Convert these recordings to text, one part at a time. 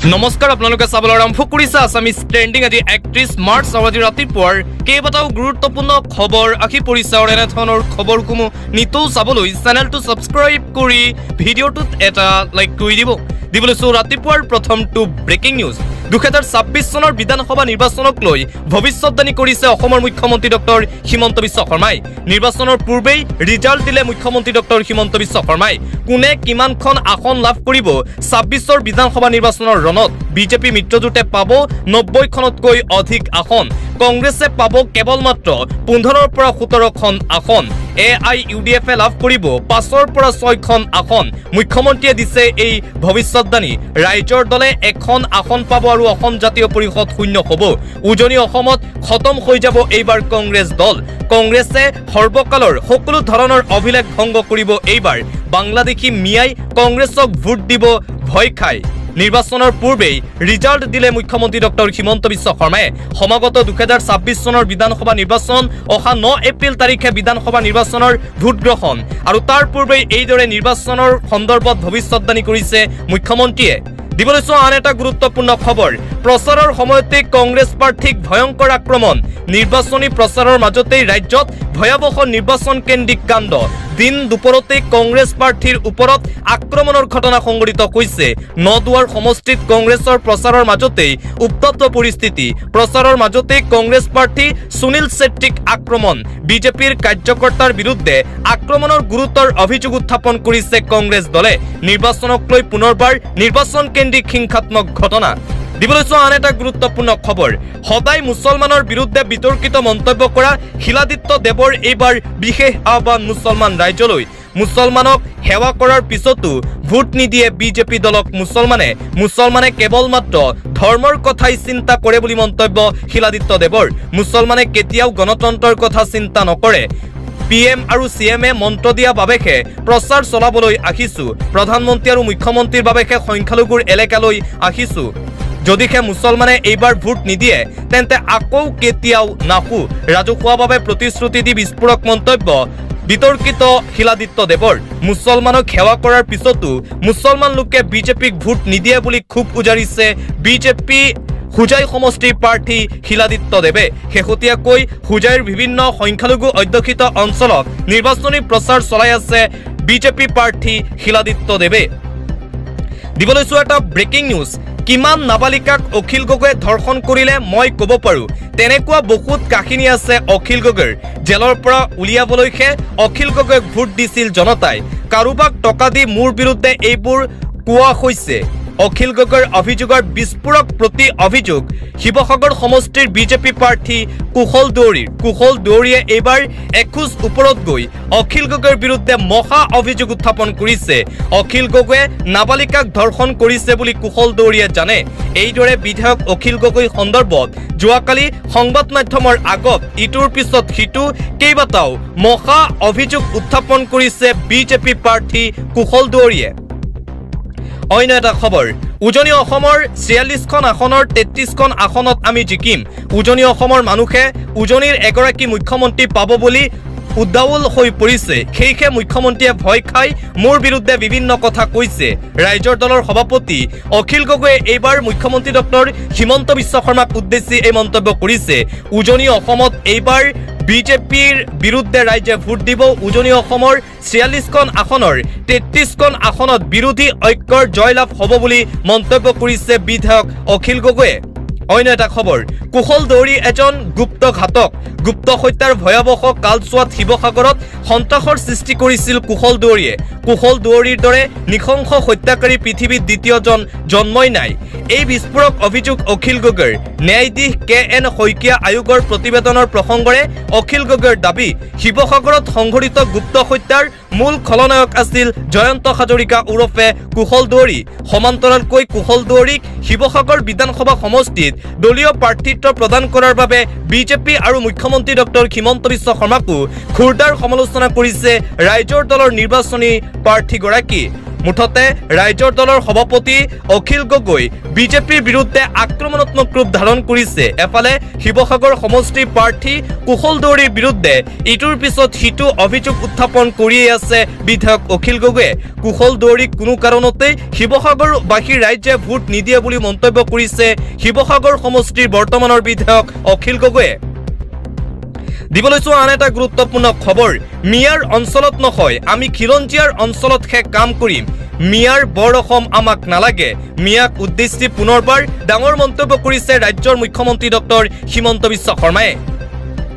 নমস্কাৰ আপোনালোকে চাবলৈ আৰম্ভ কৰিছে আছামিজ ট্ৰেণ্ডিং আজি 31 মাৰ্চ আজি ৰাতিপুৱাৰ কেইবাটাও গুৰুত্বপূৰ্ণ খবৰ আহি পৰিছে আৰু এনেধৰণৰ খবৰসমূহ নিতৌ চাবলৈ চেনেলটো ছাবস্ক্ৰাইব কৰি ভিডিঅ'টোত এটা লাইক কৰি দিবলৈ ৰাতিপুৱাৰ প্ৰথমটো ব্ৰেকিং নিউজ 2026 চনৰ বিধানসভা নিৰ্বাচনক লৈ ভৱিষ্যতবাণী কৰিছে অসমৰ মুখ্যমন্ত্ৰী ডক্টৰ হিমন্ত বিশ্ব শৰ্মাই নিৰ্বাচনৰ পূৰ্বেই ৰিজাল্ট দিলে মুখ্যমন্ত্ৰী ডক্টৰ হিমন্ত বিশ্ব শৰ্মাই কোনে কিমানখন আসন লাভ কৰিব 26ৰ বিধানসভা নিৰ্বাচনৰ ৰণত বিজেপি মিত্ৰজোঁটে পাব 90খনতকৈ অধিক আসন কংগ্ৰেছে পাব কেৱল মাত্ৰ 15ৰ পৰা 17খন আসন AIUDFে লাভ কৰিব 5ৰ পৰা 6খন আসন মুখ্যমন্ত্ৰীয়ে দিছে এই ভৱিষ্যতবাণী ৰাইজৰ দলে এখন আসন পাব আৰু অসম জাতীয় পৰিষদ শূন্য হ'ব উজনি অসমত খতম হৈ যাব এইবাৰ কংগ্ৰেছ দল কংগ্ৰেছে সৰ্বকালৰ সকলো ধৰণৰ অভিলেখ ভংগ কৰিব এইবাৰ বাংলাদেশী মিয়াই কংগ্ৰেছক ভোট দিব ভয় খায় নিৰ্বাচনৰ পূৰ্বেই ৰিজাল্ট দিলে মুখ্যমন্ত্ৰী ডক্টৰ হিমন্ত বিশ্ব শৰ্মাই সমাগত 2026 চনৰ বিধানসভা নিৰ্বাচন অহা 9 এপ্ৰিল তাৰিখে বিধানসভা নিৰ্বাচনৰ ভোট গ্ৰহণ আৰু তাৰ পূৰ্বেই এইদৰে নিৰ্বাচনৰ সন্দৰ্ভত ভৱিষ্যতবাণী কৰিছে মুখ্যমন্ত্ৰীয়ে দিবলৈ আন এটা গুৰুত্বপূৰ্ণ খবৰ প্ৰচাৰৰ সময়তে কংগ্ৰেছ প্ৰাৰ্থীক ভয়ংকৰ আক্ৰমণ নিৰ্বাচনী প্ৰচাৰৰ মাজতেই ৰাজ্যত ভয়াৱহ নিৰ্বাচন কেন্দ্ৰিক কাণ্ড দিন দুপৰতে কংগ্ৰেছ প্ৰাৰ্থীৰ ওপৰত আক্ৰমণৰ ঘটনা সংঘটিত হৈছে নদুৱাৰ সমষ্টিত কংগ্ৰেছৰ প্ৰচাৰৰ মাজতেই উত্তপ্ত পৰিস্থিতি প্ৰচাৰৰ মাজতে কংগ্ৰেছ প্ৰাৰ্থী সুনীল ছেত্ৰীক আক্ৰমণ বিজেপিৰ কাৰ্যকৰ্তাৰ বিৰুদ্ধে আক্ৰমণৰ গুৰুতৰ অভিযোগ উত্থাপন কৰিছে কংগ্ৰেছ দলে নিৰ্বাচনক লৈ পুনৰবাৰ নিৰ্বাচন কেন্দ্ৰিক হিংসাত্মক ঘটনা দিবলৈ আন এটা গুৰুত্বপূৰ্ণ খবৰ সদায় মুছলমানৰ বিৰুদ্ধে বিতৰ্কিত মন্তব্য কৰা শিলাদিত্য দেৱৰ এইবাৰ বিশেষ আহ্বান মুছলমান ৰাইজলৈ মুছলমানক সেৱা কৰাৰ পিছতো ভোট নিদিয়ে বিজেপি দলক মুছলমানে কেৱল মাত্ৰ ধৰ্মৰ কথাই চিন্তা কৰে বুলি মন্তব্য শিলাদিত্য দেৱৰ মুছলমানে কেতিয়াও গণতন্ত্ৰৰ কথা চিন্তা নকৰে PM আৰু CM মন্ত্ৰ দিয়া বাবেহে প্ৰচাৰ চলাবলৈ আহিছো প্ৰধানমন্ত্ৰী আৰু মুখ্যমন্ত্ৰীৰ বাবেহে সংখ্যালঘুৰ এলেকালৈ আহিছো যদিহে মুছলমানে এইবাৰ ভোট নিদিয়ে তেন্তে আকৌ কেতিয়াও নাহো ৰাজহুৱাভাৱে প্ৰতিশ্ৰুতি দি বিস্ফোৰক মন্তব্য বিতৰ্কিত শিলাদিত্য দেৱৰ মুছলমানক সেৱা কৰাৰ পিছতো মুছলমান লোকে বিজেপিক ভোট নিদিয়ে বুলি খুব উজাৰিছে বিজেপি হুজাই সমষ্টিৰ প্ৰাৰ্থী শিলাদিত্য দেৱে শেহতীয়াকৈ হুজাইৰ বিভিন্ন সংখ্যালঘু অধ্যুষিত অঞ্চলত নিৰ্বাচনী প্ৰচাৰ চলাই আছে বিজেপি প্ৰাৰ্থী শিলাদিত্য দেৱে দিবলৈ এটা ব্ৰেকিং নিউজ কিমান নাবালিকাক অখিল গগৈয়ে ধৰ্ষণ কৰিলে মই ক'ব পাৰো তেনেকুৱা বহুত কাহিনী আছে অখিল গগৈৰ জেলৰ পৰা উলিয়াবলৈহে অখিল গগৈক ভোট দিছিল জনতাই কাৰোবাক টকা দি মোৰ বিৰুদ্ধে এইবোৰ কোৱা হৈছে অখিল গগৈৰ অভিযোগৰ বিস্ফোৰক প্ৰতি অভিযোগ শিৱসাগৰ সমষ্টিৰ বিজেপি প্ৰাৰ্থী কুশল দুৱৰীয়ে এইবাৰ এখোজ ওপৰত গৈ অখিল গগৈৰ বিৰুদ্ধে মহা অভিযোগ উত্থাপন কৰিছে অখিল গগৈয়ে নাবালিকাক ধৰ্ষণ কৰিছে বুলি কুশল দুৱৰীয়ে জানে এইদৰে বিধায়ক অখিল গগৈ সন্দৰ্ভত যোৱাকালি সংবাদ মাধ্যমৰ আগত ইটোৰ পিছত সিটো কেইবাটাও মহা অভিযোগ উত্থাপন কৰিছে বিজেপি প্ৰাৰ্থী কুশল দুৱৰীয়ে অন্য এটা খবৰ উজনি অসমৰ 46খন আসনৰ 33খন আসনত আমি জিকিম উজনি অসমৰ মানুহে উজনিৰ এগৰাকী মুখ্যমন্ত্ৰী পাব বুলি উদ্দাউল হৈ পৰিছে সেইহে মুখ্যমন্ত্ৰীয়ে ভয় খাই মোৰ বিৰুদ্ধে বিভিন্ন কথা কৈছে ৰাইজৰ দলৰ সভাপতি অখিল গগৈয়ে এইবাৰ মুখ্যমন্ত্ৰী ডক্টৰ হিমন্ত বিশ্ব শৰ্মাক উদ্দেশ্যি এই মন্তব্য কৰিছে উজনি অসমত এইবাৰ বিজেপিৰ বিৰুদ্ধে ৰাইজে ভোট দিব উজনি অসমৰ 46খন আসনৰ 33খন আসনত বিৰোধী ঐক্যৰ জয়লাভ হ'ব বুলি মন্তব্য কৰিছে বিধায়ক অখিল গগৈয়ে অন্য এটা খবৰ কুশল দুৱৰী এজন গুপ্ত হত্যাৰ ভয়াৱহ কালছোৱাত শিৱসাগৰত সন্ত্ৰাসৰ সৃষ্টি কৰিছিল কুশল দুৱৰীৰ দৰে নিশংস হত্যাকাৰী পৃথিৱীত দ্বিতীয়জন জন্মই নাই এই বিস্ফোৰক অভিযোগ অখিল গগৈৰ ন্যায়াধীশ KN শইকীয়া আয়োগৰ প্ৰতিবেদনৰ প্ৰসংগৰে অখিল গগৈৰ দাবী শিৱসাগৰত সংঘটিত গুপ্ত হত্যাৰ মূল খলনায়ক আছিল জয়ন্ত হাজৰিকা ওৰফে কুশল দুৱৰী সমান্তৰালকৈ কুশল দুৱৰীক শিৱসাগৰ বিধানসভা সমষ্টিত দলীয় প্ৰাৰ্থিত্ব প্ৰদান কৰাৰ বাবে বিজেপি আৰু মুখ্যমন্ত্ৰী ডক্টৰ হিমন্ত বিশ্ব শৰ্মাকো খুৰদাৰ সমালোচনা কৰিছে ৰাইজৰ দলৰ নিৰ্বাচনী প্ৰাৰ্থীগৰাকী মুঠতে ৰাইজৰ দলৰ সভাপতি অখিল গগৈ বিজেপিৰ বিৰুদ্ধে আক্ৰমণাত্মক ৰূপ ধাৰণ কৰিছে। এফালে শিৱসাগৰ সমষ্টিৰ প্ৰাৰ্থী কুশল দৌৰীৰ বিৰুদ্ধে ইটোৰ পিছত সিটো অভিযোগ উত্থাপন কৰিয়ে আছে বিধায়ক অখিল গগৈয়ে। কুশল দৌৰীক কোনো কাৰণতে শিৱসাগৰবাসীৰ ৰাইজে ভোট নিদিয়ে বুলি মন্তব্য কৰিছে শিৱসাগৰ সমষ্টিৰ বৰ্তমানৰ বিধায়ক অখিল গগৈয়ে। দিবলৈছো আন এটা গুৰুত্বপূৰ্ণ খবৰ, মিয়াৰ অঞ্চলত নহয় আমি খিলঞ্জীয়াৰ অঞ্চলতহে কাম কৰিম, মিয়াৰ বৰ অসম আমাক নালাগে। মিয়াক উদ্দেশ্যি পুনৰবাৰ ডাঙৰ মন্তব্য কৰিছে ৰাজ্যৰ মুখ্যমন্ত্ৰী ডক্টৰ হিমন্ত বিশ্ব শৰ্মাই।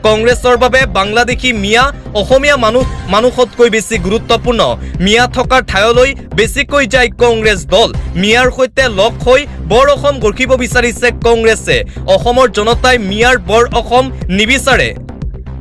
কংগ্ৰেছৰ বাবে বাংলাদেশী মিয়া অসমীয়া মানুহতকৈ বেছি গুৰুত্বপূৰ্ণ। মিয়া থকাৰ ঠাইলৈ বেছিকৈ যায় কংগ্ৰেছ দল। মিয়াৰ সৈতে লগ হৈ বৰ অসম গঢ়িব বিচাৰিছে কংগ্ৰেছে। অসমৰ জনতাই মিয়াৰ বৰ অসম নিবিচাৰে।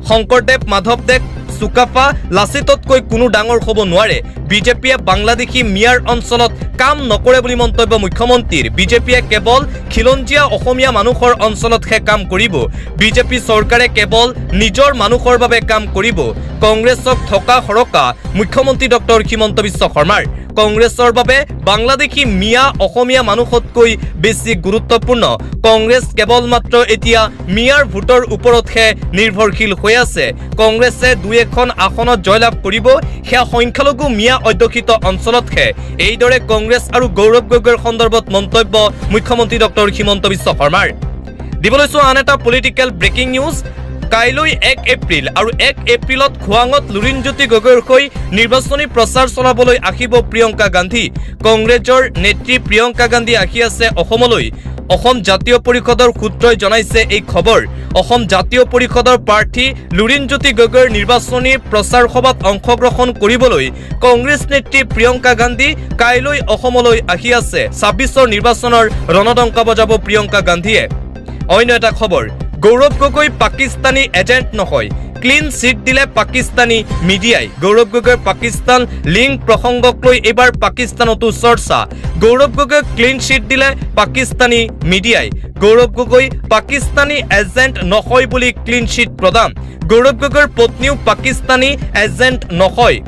শংকৰদেৱ মাধৱদেৱ চুকাফা লাচিততকৈ কোনো ডাঙৰ হ'ব নোৱাৰে। বিজেপিয়ে বাংলাদেশী মিয়াৰ অঞ্চলত কাম নকৰে বুলি মন্তব্য মুখ্যমন্ত্ৰীৰ। বিজেপিয়ে কেৱল খিলঞ্জীয়া অসমীয়া মানুহৰ অঞ্চলতহে কাম কৰিব। বিজেপি চৰকাৰে কেৱল নিজৰ মানুহৰ বাবে কাম কৰিব। কংগ্ৰেছক থকা সৰকা মুখ্যমন্ত্ৰী ডক্টৰ হিমন্ত বিশ্ব শৰ্মাৰ। কংগ্ৰেছৰ বাবে বাংলাদেশী মিয়া অসমীয়া মানুহতকৈ বেছি গুৰুত্বপূৰ্ণ। কংগ্ৰেছ কেৱল মাত্ৰ এতিয়া মিয়াৰ ভোটৰ ওপৰতহে নিৰ্ভৰশীল হৈ আছে। কংগ্ৰেছে 2-1খন আসনত জয়লাভ কৰিব, সেয়া সংখ্যালঘু মিয়া অধ্যুষিত অঞ্চলতহে। এইদৰে কংগ্ৰেছ আৰু গৌৰৱ গগৈৰ সন্দৰ্ভত মন্তব্য মুখ্যমন্ত্ৰী ডক্টৰ হিমন্ত বিশ্ব শৰ্মাৰ। দিবলৈছো আন এটা পলিটিকেল ব্ৰেকিং নিউজ। কাইলৈ 1 এপ্ৰিল আৰু 1 এপ্ৰিলত খোৱাঙত লুৰিণজ্যোতি গগৈৰ হৈ নিৰ্বাচনী প্ৰচাৰ চলাবলৈ আহিব প্ৰিয়ংকা গান্ধী। কংগ্ৰেছৰ নেত্ৰী প্ৰিয়ংকা গান্ধী আহি আছে অসমলৈ। অসম জাতীয় পৰিষদৰ সূত্ৰই জনাইছে এই খবৰ। অসম জাতীয় পৰিষদৰ প্ৰাৰ্থী লুৰিণজ্যোতি গগৈৰ নিৰ্বাচনী প্ৰচাৰ সভাত অংশগ্ৰহণ কৰিবলৈ কংগ্ৰেছ নেত্ৰী প্ৰিয়ংকা গান্ধী কাইলৈ অসমলৈ আহি আছে। 26ৰ নিৰ্বাচনৰ ৰণডংকা বজাব প্ৰিয়ংকা গান্ধীয়ে। অন্য এটা খবৰ, গৌৰৱ গগৈ পাকিস্তানী এজেণ্ট নহয়, ক্লিন চিট দিলে পাকিস্তানী মিডিয়াই। গৌৰৱ গগৈৰ পাকিস্তান লিংক প্ৰসংগক লৈ এইবাৰ পাকিস্তানতো চৰ্চা। গৌৰৱ গগৈক ক্লিন চিট দিলে পাকিস্তানী মিডিয়াই। গৌৰৱ গগৈ পাকিস্তানী এজেণ্ট নহয় বুলি ক্লিন চিট প্ৰদান। গৌৰৱ গগৈৰ পত্নীও পাকিস্তানী এজেণ্ট নহয়।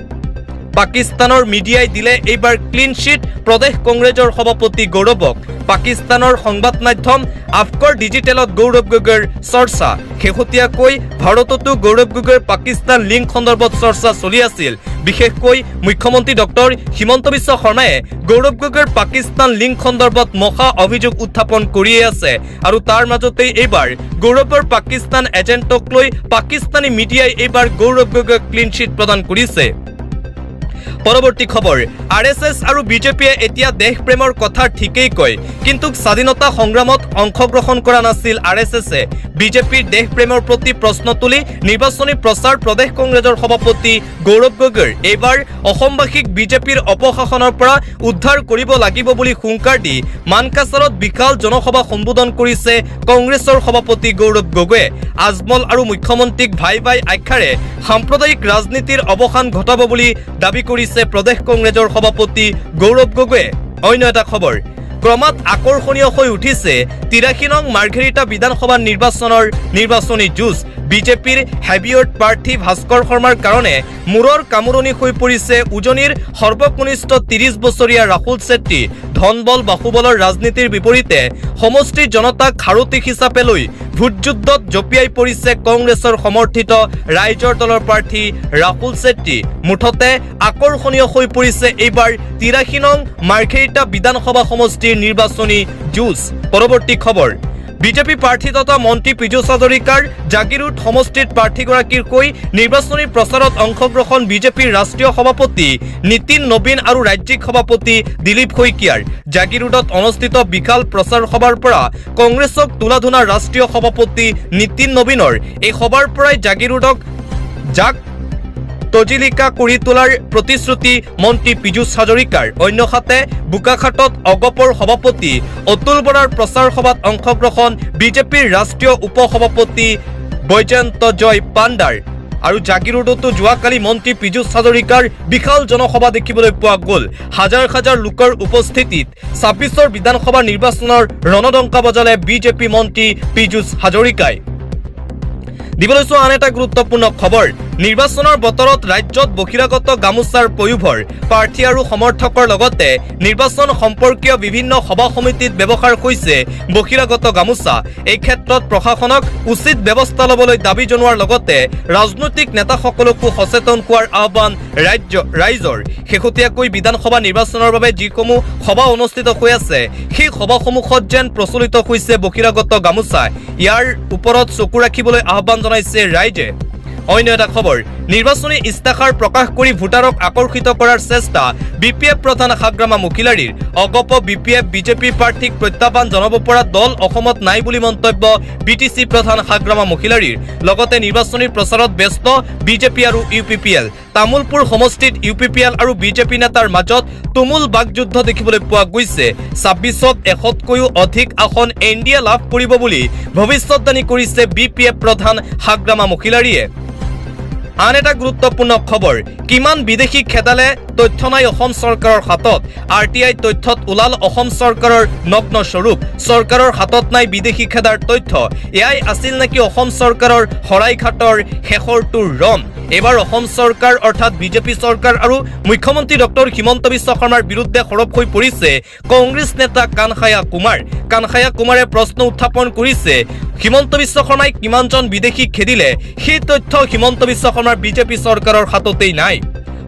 পাকিস্তানৰ মিডিয়াই দিলে এইবাৰ ক্লিন চিট প্ৰদেশ কংগ্ৰেছৰ সভাপতি গৌৰৱক। পাকিস্তানৰ সংবাদ মাধ্যম আফকৰ ডিজিটেলত গৌৰৱ গগৈৰ চৰ্চা। শেহতীয়াকৈ ভাৰততো গৌৰৱ গগৈৰ পাকিস্তান লিংক সন্দৰ্ভত চৰ্চা চলি আছিল। বিশেষকৈ মুখ্যমন্ত্ৰী ডক্টৰ হিমন্ত বিশ্ব শৰ্মাই গৌৰৱ গগৈৰ পাকিস্তান লিংক সন্দৰ্ভত মহা অভিযোগ উত্থাপন কৰিয়ে আছে। আৰু তাৰ মাজতেই এইবাৰ গৌৰৱৰ পাকিস্তান এজেণ্টক লৈ পাকিস্তানী মিডিয়াই এইবাৰ গৌৰৱ গগৈক ক্লিন চিট প্ৰদান কৰিছে। পৰৱৰ্তী খবৰ, RSS আৰু বিজেপিয়ে এতিয়া দেশ প্ৰেমৰ কথা ঠিকেই কয়, কিন্তু স্বাধীনতা সংগ্ৰামত অংশগ্ৰহণ কৰা নাছিল RSSে। বিজেপিৰ দেশ প্ৰেমৰ প্ৰতি প্ৰশ্ন তুলি নিৰ্বাচনী প্ৰচাৰ প্ৰদেশ কংগ্ৰেছৰ সভাপতি গৌৰৱ গগৈৰ। এইবাৰ অসমবাসীক বিজেপিৰ অপশাসনৰ পৰা উদ্ধাৰ কৰিব লাগিব বুলি হুংকাৰ দি মানকাছাৰত বিশাল জনসভা সম্বোধন কৰিছে কংগ্ৰেছৰ সভাপতি গৌৰৱ গগৈয়ে। আজমল আৰু মুখ্যমন্ত্ৰীক ভাই ভাই আখ্যাৰে সাম্প্ৰদায়িক ৰাজনীতিৰ অৱসান ঘটাব বুলি দাবী কৰিছে প্ৰদেশ কংগ্ৰেছৰ সভাপতি গৌৰৱ গগৈয়ে। অন্য এটা খবৰ, ক্ৰমাৎ আকৰ্ষণীয় হৈ উঠিছে 83 নং মাৰ্ঘেৰিটা বিধানসভা নিৰ্বাচনৰ নিৰ্বাচনী যুঁজ। বিজেপিৰ হেভিৱেট প্ৰাৰ্থী ভাস্কৰ শৰ্মাৰ কাৰণে মূৰৰ কামোৰণি হৈ পৰিছে উজনিৰ সৰ্বকনিষ্ঠ 30 বছৰীয়া ৰাহুল ছেত্ৰী। ধনবল বাহুবলৰ ৰাজনীতিৰ বিপৰীতে সমষ্টিৰ জনতাক খাৰুতি হিচাপে লৈ ভোটযুদ্ধত জঁপিয়াই পৰিছে কংগ্ৰেছৰ সমৰ্থিত ৰাইজৰ দলৰ প্ৰাৰ্থী ৰাহুল ছেত্ৰী। মুঠতে আকৰ্ষণীয় হৈ পৰিছে এইবাৰ 83 নং মাৰ্ঘেৰিটা বিধানসভা সমষ্টিৰ নিৰ্বাচনী যুঁজ। পৰৱৰ্তী খবৰ, বিজেপি প্ৰাৰ্থী তথা মন্ত্ৰী পীযুষ হাজৰিকাৰ জাগিৰোড সমষ্টিত প্ৰাৰ্থীগৰাকীৰ হৈ নিৰ্বাচনী প্ৰচাৰত অংশগ্ৰহণ বিজেপিৰ ৰাষ্ট্ৰীয় সভাপতি নীতিন নবীন আৰু ৰাজ্যিক সভাপতি দিলীপ শইকীয়াৰ। জাগিৰোডত অনুষ্ঠিত বিশাল প্ৰচাৰ সভাৰ পৰা কংগ্ৰেছক তুলাধুনা ৰাষ্ট্ৰীয় সভাপতি নীতিন নবীনৰ। এই সভাৰ পৰাই জাগিৰোডক জাক তজিলিকা কৰি তোলাৰ প্ৰতিশ্ৰুতি মন্ত্ৰী পীযুষ হাজৰিকাৰ। অন্যহাতে বোকাখাটত অগপৰ সভাপতি অতুল বৰাৰ প্ৰচাৰ সভাত অংশগ্ৰহণ বিজেপিৰ ৰাষ্ট্ৰীয় উপ সভাপতি বৈজয়ন্ত জয় পাণ্ডাৰ। আৰু জাগিৰোডতো যোৱাকালি মন্ত্ৰী পীযুষ হাজৰিকাৰ বিশাল জনসভা দেখিবলৈ পোৱা গ'ল। হাজাৰ হাজাৰ লোকৰ উপস্থিতিত 26ৰ বিধানসভা নিৰ্বাচনৰ ৰণডংকা বজালে বিজেপি মন্ত্ৰী পীযুষ হাজৰিকাই। দিবলৈছো আন এটা গুৰুত্বপূৰ্ণ খবৰ, নিৰ্বাচনৰ বতৰত ৰাজ্যত বহিৰাগত গামোচাৰ পয়োভৰ প্ৰাৰ্থী আৰু সমৰ্থকৰ লগতে নিৰ্বাচন সম্পৰ্কীয় বিভিন্ন সভা সমিতিত ব্যৱহাৰ হৈছে বহিৰাগত গামোচা। এই ক্ষেত্ৰত প্ৰশাসনক উচিত ব্যৱস্থা ল'বলৈ দাবী জনোৱাৰ লগতে ৰাজনৈতিক নেতাসকলকো সচেতন হোৱাৰ আহ্বান ৰাইজৰ। শেহতীয়াকৈ বিধানসভা নিৰ্বাচনৰ বাবে যিসমূহ সভা অনুষ্ঠিত হৈ আছে সেই সভাসমূহত যেন প্ৰচলিত হৈছে বহিৰাগত গামোচা। ইয়াৰ ওপৰত চকু ৰাখিবলৈ আহ্বান জনাইছে ৰাইজে। অন্য এটা খবৰ, নিৰ্বাচনী ইস্তাহাৰ প্ৰকাশ কৰি ভোটাৰক আকৰ্ষিত কৰাৰ চেষ্টা BPF প্ৰধান হাগ্ৰামা মহিলাৰীৰ। অগপ BPF বিজেপি প্ৰাৰ্থীক প্ৰত্যাহ্বান জনাব পৰা দল অসমত নাই বুলি মন্তব্য BTC প্ৰধান হাগ্ৰামা মহিলাৰীৰ। লগতে নিৰ্বাচনী প্ৰচাৰত ব্যস্ত বিজেপি আৰু UPPL। তামুলপুৰ সমষ্টিত UPPL আৰু বিজেপি নেতাৰ মাজত তুমুল বাকযুদ্ধ দেখিবলৈ পোৱা গৈছে। 26ত 100তকৈও অধিক আসন NDA লাভ কৰিব বুলি ভৱিষ্যতবাণী কৰিছে BPF প্ৰধান হাগ্ৰামা মহিলাৰীয়ে। আন এটা গুৰুত্বপূৰ্ণ খবৰ, কিমান বিদেশী খেদালে তথ্য নাই অসম চৰকাৰৰ হাতত। RTI তথ্যত ওলাল অসম চৰকাৰৰ নগ্ন স্বৰূপ। চৰকাৰৰ হাতত নাই বিদেশী খেদাৰ তথ্য। এয়াই আছিল নেকি অসম চৰকাৰৰ শৰাইঘাটৰ শেষৰটোৰ ৰম। এবাৰ অসম চৰকাৰ অৰ্থাৎ বিজেপি চৰকাৰ আৰু মুখ্যমন্ত্ৰী ডক্টৰ হিমন্ত বিশ্ব শৰ্মাৰ বিৰুদ্ধে সৰব হৈ পৰিছে কংগ্ৰেছ নেতা কানহায়া কুমাৰ। কানহায়া কুমাৰে প্ৰশ্ন উত্থাপন কৰিছে, হিমন্ত বিশ্ব শৰ্মাই কিমানজন বিদেশী খেদিলে সেই তথ্য হিমন্ত বিশ্ব শৰ্মাৰ বিজেপি চৰকাৰৰ হাততেই নাই।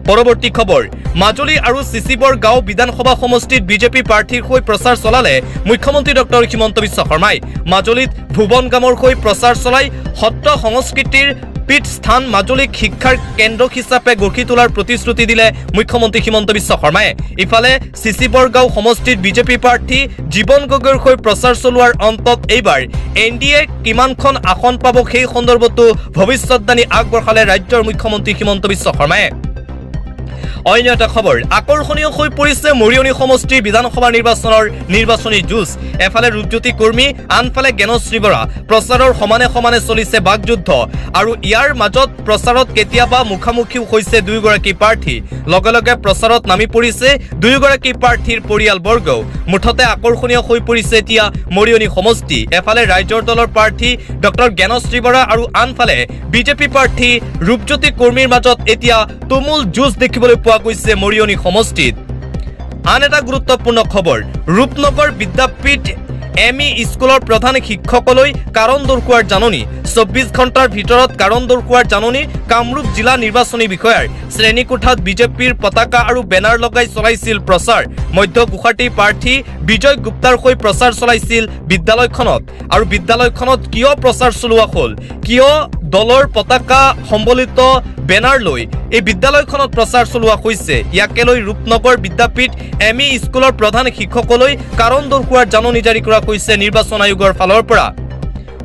পৰৱৰ্তী খবৰ, মাজুলী আৰু চিচিবৰ গাঁও বিধানসভা সমষ্টিত বিজেপি প্ৰাৰ্থীৰ হৈ প্ৰচাৰ চলালে মুখ্যমন্ত্ৰী ডক্টৰ হিমন্ত বিশ্ব শৰ্মাই। মাজুলীত ভুৱন গামৰ হৈ প্ৰচাৰ চলাই সত্ৰ সংস্কৃতিৰ পীঠস্থান মাজুলীক শিক্ষাৰ কেন্দ্ৰ হিচাপে গঢ়ি তোলাৰ প্ৰতিশ্ৰুতি দিলে মুখ্যমন্ত্ৰী হিমন্ত বিশ্ব শৰ্মাই। ইফালে চিচিবৰগাঁও সমষ্টিত বিজেপি প্ৰাৰ্থী জীৱন গগৈৰ হৈ প্ৰচাৰ চলোৱাৰ অন্তত এইবাৰ NDA কিমানখন আসন পাব সেই সন্দৰ্ভতো ভৱিষ্যতবাণী আগবঢ়ালে ৰাজ্যৰ মুখ্যমন্ত্ৰী হিমন্ত বিশ্ব শৰ্মাই। অন্য এটা খবৰ, আকৰ্ষণীয় হৈ পৰিছে মৰিয়নি সমষ্টিৰ বিধানসভা নিৰ্বাচনৰ নিৰ্বাচনী যুঁজ। এফালে ৰূপজ্যোতি কৰ্মী, আনফালে জ্ঞানশ্ৰী বৰা। প্ৰচাৰৰ সমানে সমানে চলিছে বাকযুদ্ধ আৰু ইয়াৰ মাজত প্ৰচাৰত কেতিয়াবা মুখামুখিও হৈছে দুয়োগৰাকী প্ৰাৰ্থী। লগে লগে প্ৰচাৰত নামি পৰিছে দুয়োগৰাকী প্ৰাৰ্থীৰ পৰিয়ালবৰ্গও। মুঠতে আকৰ্ষণীয় হৈ পৰিছে এতিয়া মৰিয়নি সমষ্টি। এফালে ৰাইজৰ দলৰ প্ৰাৰ্থী ডক্টৰ জ্ঞানশ্ৰী বৰা আৰু আনফালে বিজেপি প্ৰাৰ্থী ৰূপজ্যোতি কৰ্মীৰ মাজত এতিয়া তুমুল যুঁজ দেখিবলৈ পোৱা গৈছে মৰিয়নি সমষ্টিত। আন এটা গুৰুত্বপূৰ্ণ খবৰ, ৰূপনগৰ বিদ্যাপীঠ ME স্কুলৰ প্ৰধান শিক্ষকলৈ কাৰণ দৰ্শোৱাৰ জাননী। 24 ঘণ্টাৰ ভিতৰত কাৰণ দৰ্শোৱাৰ জাননী কামৰূপ জিলা নিৰ্বাচনী বিষয়াৰ। শ্ৰেণীকোঠাত বিজেপিৰ পতাকা আৰু বেনাৰ লগাই চলাইছিল প্ৰচাৰ। মধ্য গুৱাহাটীৰ প্ৰাৰ্থী বিজয় গুপ্তাৰ হৈ প্ৰচাৰ চলাইছিল বিদ্যালয়খনত। আৰু বিদ্যালয়খনত কিয় প্ৰচাৰ চলোৱা হ'ল, কিয় দলৰ পতাকা সম্বলিত বেনাৰ লৈ এই বিদ্যালয়খনত প্ৰচাৰ চলোৱা হৈছে, ইয়াকে লৈ ৰূপনগৰ বিদ্যাপীঠ ME স্কুলৰ প্ৰধান শিক্ষকলৈ কাৰণ দৰ্শোৱাৰ জাননী জাৰি কৰা হৈছে নিৰ্বাচন আয়োগৰ ফালৰ পৰা।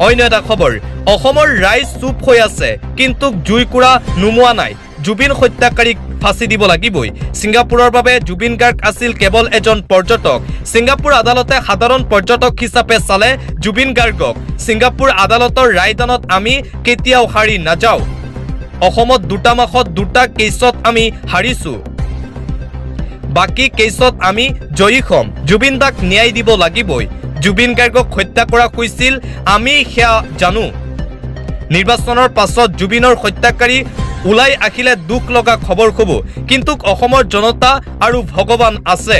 অন্য এটা খবৰ, অসমৰ ৰাইজ চুপ হৈ আছে কিন্তু জুইকুৰা নুমুৱা নাই। জুবিন হত্যাকাৰীক ফাঁচি দিব লাগিবই। ছিংগাপুৰৰ বাবে জুবিন গাৰ্গ আছিল কেৱল এজন পৰ্যটক। ছিংগাপুৰ আদালতে সাধাৰণ পৰ্যটক হিচাপে চালে জুবিন গাৰ্গক। ছিংগাপুৰ আদালতৰ ৰায়দানত আমি কেতিয়াও হাৰি নাযাওঁ। অসমত 2টা মাহত 2টা কেছত আমি হাৰিছোঁ, বাকী কেছত আমি জয়ী হ'ম। জুবিন দাক ন্যায় দিব লাগিবই। জুবিন গাৰ্গক হত্যা কৰা হৈছিল, আমি সেয়া জানো। নিৰ্বাচনৰ পাছত জুবিনৰ হত্যাকাৰী ওলাই আহিলে দুখ লগা খবৰ হ'ব, কিন্তু অসমৰ জনতা আৰু ভগৱান আছে।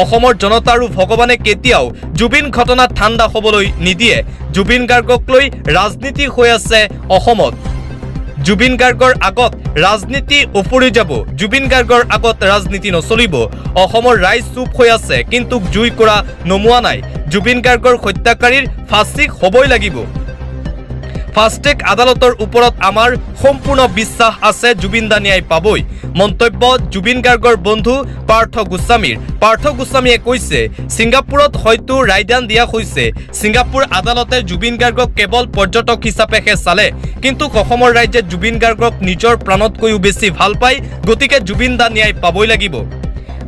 অসমৰ জনতা আৰু ভগৱানে কেতিয়াও জুবিন ঘটনা ঠাণ্ডা হ'বলৈ নিদিয়ে। জুবিন গাৰ্গক লৈ ৰাজনীতি হৈ আছে অসমত। জুবিন গাৰ্গৰ আগত ৰাজনীতি উপৰি যাব। জুবিন গাৰ্গৰ আগত ৰাজনীতি নচলিব। অসমৰ ৰাইজ চুপ হৈ আছে কিন্তু জুইকুৰা নমোৱা নাই। জুবিন গাৰ্গৰ হত্যাকাৰীৰ ফাঁচি হ'বই লাগিব। ফাষ্টেগ আদালতৰ ওপৰত আমাৰ সম্পূৰ্ণ বিশ্বাস আছে, জুবিন দা ন্যায় পাবই। মন্তব্য জুবিন গাৰ্গৰ বন্ধু পাৰ্থ গোস্বামীৰ। পাৰ্থ গোস্বামীয়ে কৈছে, ছিংগাপুৰত হয়তো ৰায়দান দিয়া হৈছে। ছিংগাপুৰ আদালতে জুবিন গাৰ্গক কেৱল পৰ্যটক হিচাপেহে চালে, কিন্তু অসমৰ ৰাইজে জুবিন গাৰ্গক নিজৰ প্ৰাণতকৈও বেছি ভাল পায়, গতিকে জুবিন দা ন্যায় পাবই লাগিব।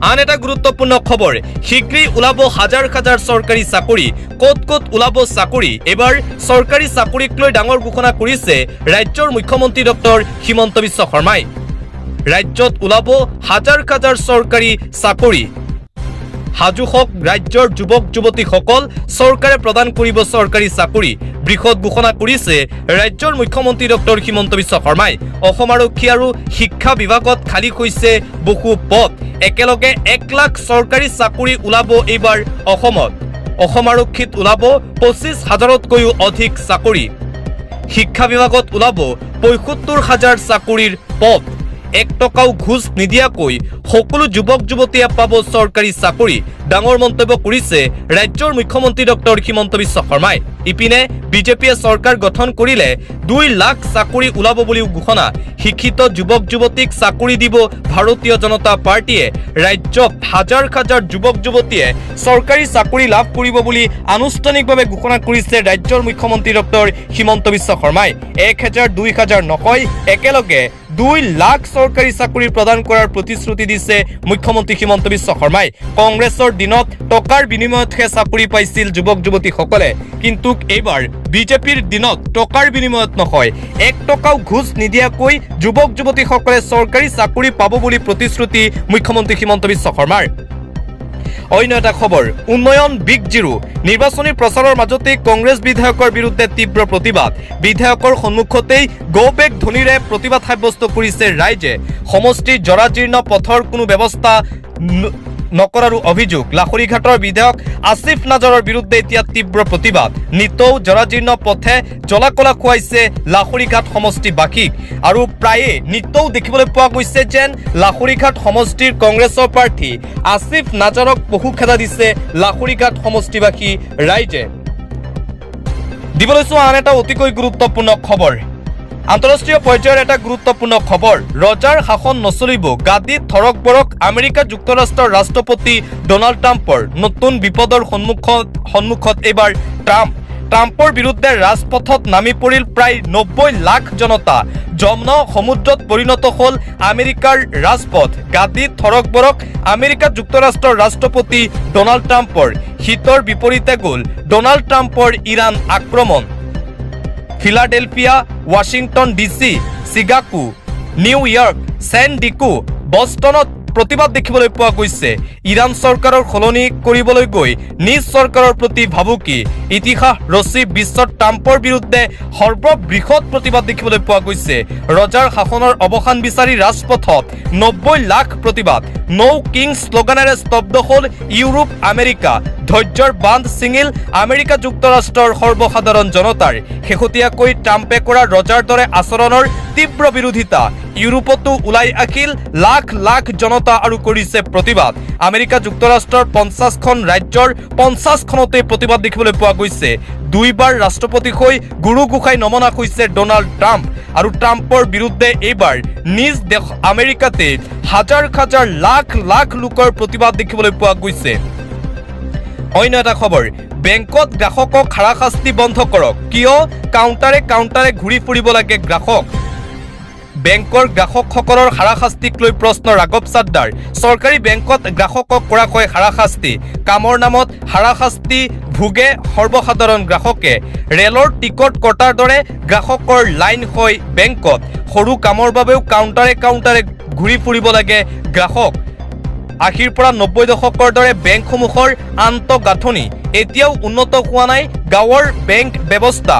আন এটা গুৰুত্বপূৰ্ণ খবৰ, শীঘ্ৰেই ওলাব হাজাৰ হাজাৰ চৰকাৰী চাকৰি। ক'ত ক'ত ওলাব চাকৰি? এবাৰ চৰকাৰী চাকৰিক লৈ ডাঙৰ ঘোষণা কৰিছে ৰাজ্যৰ মুখ্যমন্ত্ৰী ডক্টৰ হিমন্ত বিশ্ব শৰ্মাই। ৰাজ্যত ওলাব হাজাৰ হাজাৰ চৰকাৰী চাকৰি। সাজু হওক ৰাজ্যৰ যুৱক যুৱতীসকল চৰকাৰে প্ৰদান কৰিব চৰকাৰী চাকৰি বৃহৎ ঘোষণা কৰিছে ৰাজ্যৰ মুখ্যমন্ত্ৰী ডক্টৰ হিমন্ত বিশ্ব শৰ্মাই অসম আৰক্ষী আৰু শিক্ষা বিভাগত খালী হৈছে বহু পদ একেলগে 1 লাখ চৰকাৰী চাকৰি ওলাব এইবাৰ অসমত অসম আৰক্ষীত ওলাব 25,000তকৈও অধিক চাকৰি শিক্ষা বিভাগত ওলাব ৭৫,000 চাকৰিৰ পদ 1 টকাও ঘুষ নিদিয়াকৈ সকলো যুৱক যুৱতীয়ে পাব চৰকাৰী চাকৰি ডাঙৰ মন্তব্য কৰিছে ৰাজ্যৰ মুখ্যমন্ত্ৰী ডক্টৰ হিমন্ত বিশ্ব শৰ্মাই ইপিনে বিজেপিয়ে চৰকাৰ গঠন কৰিলে 2 লাখ চাকৰি ওলাব বুলিও ঘোষণা শিক্ষিত যুৱক যুৱতীক চাকৰি দিব ভাৰতীয় জনতা পাৰ্টিয়ে ৰাজ্যত হাজাৰ হাজাৰ যুৱক যুৱতীয়ে চৰকাৰী চাকৰি লাভ কৰিব বুলি আনুষ্ঠানিকভাৱে ঘোষণা কৰিছে ৰাজ্যৰ মুখ্যমন্ত্ৰী ডক্টৰ হিমন্ত বিশ্ব শৰ্মাই 1000 2000 নহয় একেলগে 2 লাখ চৰকাৰী চাকৰি প্ৰদান কৰাৰ প্ৰতিশ্ৰুতি দিছে মুখ্যমন্ত্ৰী হিমন্ত বিশ্ব শৰ্মাই কংগ্ৰেছৰ দিনত টকাৰ বিনিময়তহে চাকৰি পাইছিল যুৱক যুৱতীসকলে কিন্তু এইবাৰ বিজেপিৰ দিনত টকাৰ বিনিময়ত নহয় 1 টকাও ঘুষ নিদিয়াকৈ যুৱক যুৱতীসকলে চৰকাৰী চাকৰি পাব বুলি প্ৰতিশ্ৰুতি মুখ্যমন্ত্ৰী হিমন্ত বিশ্ব শৰ্মাৰ অন্য এটা খবৰ উন্নয়ন বিগ জিৰো নিৰ্বাচনী প্ৰচাৰৰ মাজতে কংগ্ৰেছ বিধায়কৰ বিৰুদ্ধে তীব্ৰ প্ৰতিবাদ বিধায়কৰ সন্মুখতেই গো বেক ধ্বনিৰে প্ৰতিবাদ সাব্যস্ত কৰিছে ৰাইজে সমষ্টিৰ জৰাজীৰ্ণ পথৰ কোনো ব্যৱস্থা নকৰাৰ অভিযোগ লাখৰিঘাটৰ বিধায়ক আসিফ নাজৰৰ বিৰুদ্ধে এতিয়া তীব্ৰ প্ৰতিবাদ নিতৌ জৰাজীৰ্ণ পথে জলাকলা খুৱাইছে লাখৰিঘাট সমষ্টিবাসীক আৰু প্ৰায়ে নিতৌ দেখিবলৈ পোৱা গৈছে যেন লাখৰিঘাট সমষ্টিৰ কংগ্ৰেছৰ প্ৰাৰ্থী আসিফ নাজৰক বহু খেদা দিছে লাখৰিঘাট সমষ্টিবাসী ৰাইজে দিবলৈ চোৱা আন এটা অতিকৈ গুৰুত্বপূৰ্ণ খবৰ আন্তঃৰাষ্ট্ৰীয় পৰ্যায়ৰ এটা গুৰুত্বপূৰ্ণ খবৰ ৰজাৰ শাসন নচলিব গাদীত থৰক বৰক আমেৰিকা যুক্তৰাষ্ট্ৰৰ ৰাষ্ট্ৰপতি ডোনাল্ড ট্ৰাম্পৰ নতুন বিপদৰ সন্মুখত এইবাৰ ট্ৰাম্পৰ বিৰুদ্ধে ৰাজপথত নামি পৰিল প্ৰায় 90 লাখ জনতা যমুনা সমুদ্ৰত পৰিণত হ'ল আমেৰিকাৰ ৰাজপথ গাদীত থৰক বৰক আমেৰিকা যুক্তৰাষ্ট্ৰৰ ৰাষ্ট্ৰপতি ডোনাল্ড ট্ৰাম্পৰ হিতৰ বিপৰীতে গ'ল ডোনাল্ড ট্ৰাম্পৰ ইৰাণ আক্ৰমণ Philadelphia Washington DC Chicago New York San Diego বষ্টনত প্ৰতিবাদ দেখিবলৈ পোৱা গৈছে ইৰাণ চৰকাৰৰ সলনি কৰিবলৈ গৈ নিজ চৰকাৰৰ প্ৰতি ভাবুকি ইতিহাস ৰচি বিশ্বত ট্ৰাম্পৰ বিৰুদ্ধে সৰ্ববৃহৎ প্ৰতিবাদ দেখিবলৈ পোৱা গৈছে ৰজাৰ শাসনৰ অৱসান বিচাৰি ৰাজপথত 90 লাখ প্ৰতিবাদ নো কিং শ্লোগানেৰে স্তব্ধ হ'ল ইউৰোপ আমেৰিকা ধৈৰ্যৰ বান্ধ ছিঙিল আমেৰিকা যুক্তৰাষ্ট্ৰৰ সৰ্বসাধাৰণ জনতাৰ শেহতীয়াকৈ ট্ৰাম্পে কৰা ৰজাৰ দৰে আচৰণৰ তীব্ৰ বিৰোধিতা ইউৰোপতো ওলাই আহিল লাখ লাখ জনতা আৰু কৰিছে প্ৰতিবাদ আমেৰিকা যুক্তৰাষ্ট্ৰৰ 50খন ৰাজ্যৰ 50খনতে প্ৰতিবাদ দেখিবলৈ পোৱা গৈছে দুইবাৰ ৰাষ্ট্ৰপতি হৈ গুৰু গোসাই নমনা হৈছে ডোনাল্ড ট্ৰাম্প আৰু ট্ৰাম্পৰ বিৰুদ্ধে এইবাৰ নিজ দেশ আমেৰিকাতে হাজাৰ হাজাৰ লাখ লাখ লোকৰ প্ৰতিবাদ দেখিবলৈ পোৱা গৈছে অন্য এটা খবৰ বেংকত গ্ৰাহকক হাৰাশাস্তি বন্ধ কৰক কিয় কাউণ্টাৰে ঘূৰি ফুৰিব লাগে গ্ৰাহক বেংকৰ গ্ৰাহকসকলৰ হাৰাশাস্তিক লৈ প্ৰশ্ন ৰাঘৱ চাদ্দাৰ চৰকাৰী বেংকত গ্ৰাহকক কৰা হয় হাৰাশাস্তি কামৰ নামত হাৰাশাস্তি ভোগে সৰ্বসাধাৰণ গ্ৰাহকে ৰেলৰ টিকট কটাৰ দৰে গ্ৰাহকৰ লাইন হয় বেংকত সৰু কামৰ বাবেও কাউণ্টাৰে ঘূৰি ফুৰিব লাগে গ্ৰাহক 80ৰ পৰা 90 দশকৰ দৰে বেংকসমূহৰ আন্তঃগাঁথনি এতিয়াও উন্নত হোৱা নাই গাঁৱৰ বেংক ব্যৱস্থা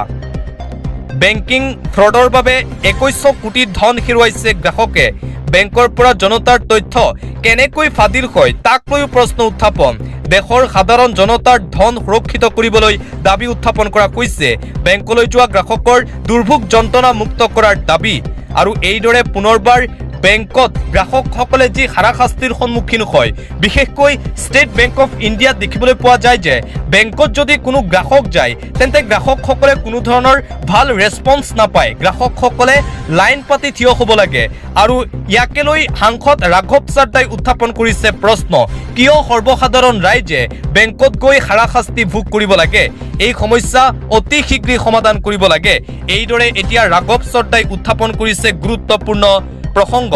বেংকিং ফ্ৰডৰ বাবে 2100 কোটি ধন হেৰুৱাইছে গ্ৰাহকে বেংকৰ পৰা জনতাৰ তথ্য কেনেকৈ ফাদিল হয় তাক লৈ প্ৰশ্ন উত্থাপন দেশৰ সাধাৰণ জনতাৰ ধন সুৰক্ষিত কৰিবলৈ দাবী উত্থাপন কৰা হৈছে বেংকলৈ যোৱা গ্ৰাহকৰ দুৰ্ভোগ যন্ত্ৰণা মুক্ত কৰাৰ দাবী আৰু এইদৰে পুনৰবাৰ বেংকত গ্ৰাহকসকলে যি হাৰাশাস্তিৰ সন্মুখীন হয় বিশেষকৈ ষ্টেট বেংক অফ ইণ্ডিয়াত দেখিবলৈ পোৱা যায় যে বেংকত যদি কোনো গ্ৰাহক যায় তেন্তে গ্ৰাহকসকলে কোনো ধৰণৰ ভাল ৰেছপন্স নাপায় গ্ৰাহকসকলে লাইন পাতি থিয় হ'ব লাগে আৰু ইয়াকে লৈ সাংসদ ৰাঘৱ চাদ্দাই উত্থাপন কৰিছে প্ৰশ্ন কিয় সৰ্বসাধাৰণ ৰাইজে বেংকত গৈ হাৰাশাস্তি ভোগ কৰিব লাগে এই সমস্যা অতি শীঘ্ৰে সমাধান কৰিব লাগে এইদৰে এতিয়া ৰাঘৱ চাদ্দাই উত্থাপন কৰিছে গুৰুত্বপূৰ্ণ প্ৰসংগ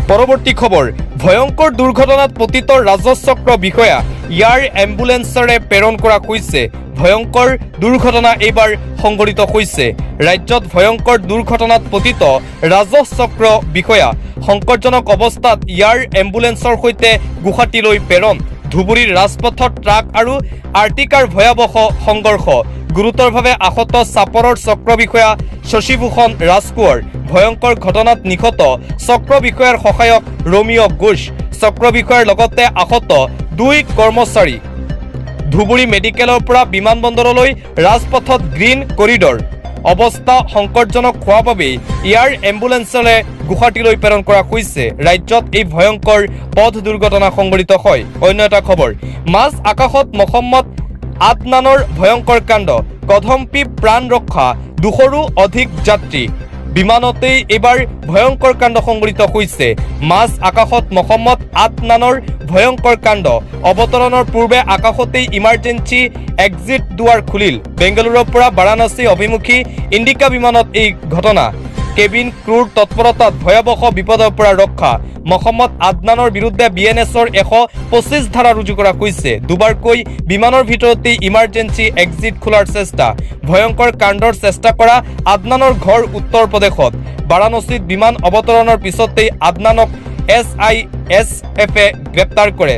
পৰৱৰ্তী খবৰ ভয়ংকৰ দুৰ্ঘটনাত পতিত ৰাজচক্ৰ বিষয়া ইয়াৰ এম্বুলেন্সৰে প্ৰেৰণ কৰা হৈছে ভয়ংকৰ দুৰ্ঘটনা এইবাৰ সংঘটিত হৈছে ৰাজ্যত ভয়ংকৰ দুৰ্ঘটনাত পতিত ৰাজচক্ৰ বিষয়া সংকটজনক অৱস্থাত ইয়াৰ এম্বুলেন্সৰ সৈতে গুৱাহাটীলৈ প্ৰেৰণ ধুবুৰীৰ ৰাজপথত ট্ৰাক আৰু আৰ্টিকাৰ ভয়াৱহ সংঘৰ্ষ গুৰুতৰভাৱে আহত চাপৰৰ চক্ৰ বিষয়া শশীভূষণ ৰাজকোঁৱৰ ভয়ংকৰ ঘটনাত নিহত চক্ৰ বিষয়াৰ সহায়ক ৰমিঅ' ঘোষ চক্ৰ বিষয়াৰ লগতে আহত 2 কৰ্মচাৰী ধুবুৰী মেডিকেলৰ পৰা বিমানবন্দৰলৈ ৰাজপথত গ্ৰীণ কৰিডৰ অৱস্থা সংকটজনক হোৱাৰ বাবে এয়াৰ এম্বুলেন্সৰে গুৱাহাটীলৈ প্ৰেৰণ কৰা হৈছে ৰাজ্যত এই ভয়ংকৰ পথ দুৰ্ঘটনা সংঘটিত হয় অন্য এটা খবৰ মাছ আকাশত মহম্মদ আদনানৰ ভয়ংকৰ কাণ্ড কদম্পি প্ৰাণ ৰক্ষা 200ৰো অধিক যাত্ৰী বিমানতেই এবাৰ ভয়ংকৰ কাণ্ড সংঘটিত হৈছে মাছ আকাশত মহম্মদ আদনানৰ ভয়ংকৰ কাণ্ড অৱতৰণৰ পূৰ্বে আকাশতেই ইমাৰ্জেঞ্চি এক্সিট দুৱাৰ খুলিল বেংগালুৰুৰ পৰা বাৰাণসী অভিমুখী ইণ্ডিকা বিমানত এই ঘটনা কেবিন ক্ৰুৰ তৎপৰতাত ভয়াৱহ বিপদৰ পৰা ৰক্ষা মহম্মদ আদনানৰ বিৰুদ্ধে বিএনএছৰ 125 ধাৰা ৰুজু কৰা হৈছে দুবাৰকৈ বিমানৰ ভিতৰতেই ইমাৰ্জেঞ্চি এক্সিট খোলাৰ চেষ্টা ভয়ংকৰ কাণ্ডৰ চেষ্টা কৰা আদনানৰ ঘৰ উত্তৰ প্ৰদেশত বাৰাণসীত বিমান অৱতৰণৰ পিছতেই আদনানক SISFে গ্ৰেপ্তাৰ কৰে